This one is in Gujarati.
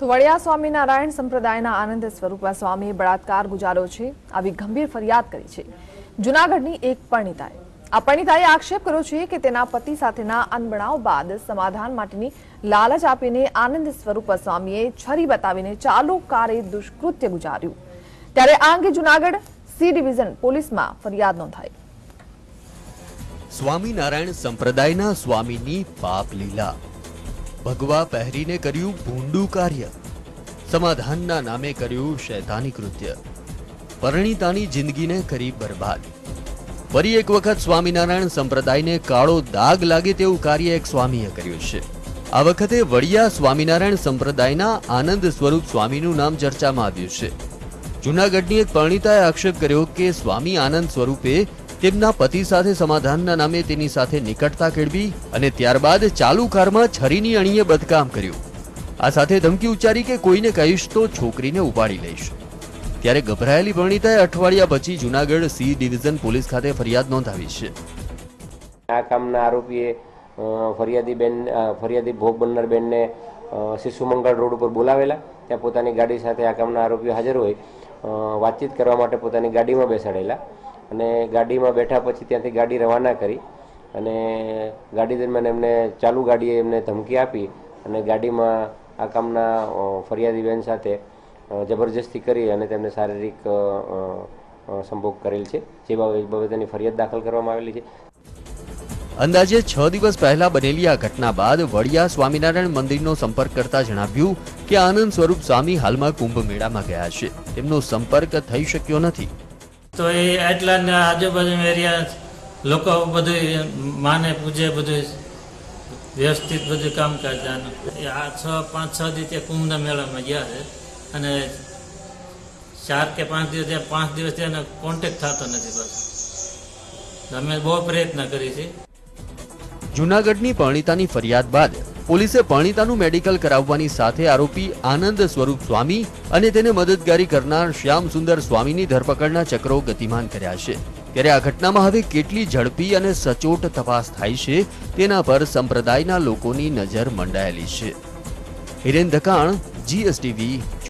તો વડિયા સ્વામિનારાયણ સંપ્રદાયના આનંદ સ્વરૂપા સ્વામીએ બળાત્કાર ગુજાર્યો છે આવી ગંભીર ફરિયાદ કરી છે જૂનાગઢની એક પરિણીતાએ। આ પરિણીતાએ આક્ષેપ કર્યો છે કે તેના પતિ સાથેના અનબનાવ બાદ સમાધાન માટેની લાલચ આપીને આનંદ સ્વરૂપા સ્વામીએ છરી બતાવીને ચાલુ કારે દુષ્કૃત્ય ગુજાર્યું। ત્યારે આ અંગે જૂનાગઢ સી ડિવિઝન પોલીસમાં ફરિયાદ નોંધાઈ। સ્વામિનારાયણ સંપ્રદાયના સ્વામીની પાપ લીલા ભગવા પહેરીને કર્યું ભૂંડું કાર્ય, સમાધાનના નામે કર્યું શૈતાની કૃત્ય, પરિણીતાની જિંદગીને કરી બરબાદ। ફરી એક વખત સ્વામિનારાયણ સંપ્રદાયને કાળો દાગ લાગે તેવું કાર્ય એક સ્વામીએ કર્યું છે। આ વખતે વડિયા સ્વામિનારાયણ સંપ્રદાયના આનંદ સ્વરૂપ સ્વામીનું નામ ચર્ચામાં આવ્યું છે। જૂનાગઢની એક પરિણીતાએ આક્ષેપ કર્યો કે સ્વામી આનંદ સ્વરૂપે તેમના પતિ સાથે સમાધાનના નામે તેની સાથે નિકટતા કેળવી અને ત્યારબાદ ચાલુ કારમાં છરીની અણીએ બદકામ કર્યું। આ સાથે ધમકી ઉચ્ચારી કે કોઈને કહીશ તો છોકરીને ઉપાડી લઈશ। ત્યારે ગભરાયેલી પરિણીતાએ અઠવાડિયા પછી જૂનાગઢ સી ડિવિઝન પોલીસ ખાતે ફરિયાદ નોંધાવી છે। આ કામના આરોપીએ ફરિયાદી ભોગ બનનાર બેનને શિશુમંગળ રોડ ઉપર બોલાવેલા। ત્યાં પોતાની ગાડી સાથે આ કામના આરોપીઓ હાજર હોય વાતચીત કરવા માટે પોતાની ગાડીમાં બેસાડેલા અને ગાડીમાં બેઠા પછી ત્યાંથી ગાડી રવાના કરી અને ગાડી દરમિયાન એમને ચાલુ ગાડીએ એમને ધમકી આપી અને ગાડીમાં આ કામના ફરિયાદી બેન સાથે જબરજસ્તી કરી અને તેમને શારીરિક સંભોગ કરેલ છે, જે બાબતેની ફરિયાદ દાખલ કરવામાં આવેલી છે। અંદાજે 6 દિવસ પહેલા બનેલી આ ઘટના બાદ વડિયા સ્વામિનારાયણ મંદિરનો સંપર્ક કરતા જણાવ્યું કે આનંદ સ્વરૂપ સ્વામી હાલમાં કુંભ મેળામાં ગયા છે, તેમનો સંપર્ક થઈ શક્યો નથી। તો એ આટલા આજુબાજુ એરિયા લોકો બધું માને પૂજે, બધું વ્યવસ્થિત બધું કામ કરતા। આ 5-6 દિવસ કુંભના મેળામાં ગયા છે અને 4 કે 5 દિવસ ત્યાં 5 દિવસ ત્યાં કોન્ટેક્ટ થતો નથી પાછો। અમે બહુ પ્રયત્ન કરી છે। જૂનાગઢની પરિણીતાની ફરિયાદ બાદ પોલીસે પરિણીતાનું મેડિકલ કરાવવાની સાથે આરોપી આનંદ સ્વરૂપ સ્વામી અને તેને મદદગારી કરનાર શ્યામ સુંદર સ્વામીની ધરપકડના ચક્રો ગતિમાન કર્યા છે। ત્યારે આ ઘટનામાં હવે કેટલી ઝડપી અને સચોટ તપાસ થાય છે તેના પર સંપ્રદાયના લોકોની નજર મંડાયેલી છે। હિરેન ધકાણ, GSTV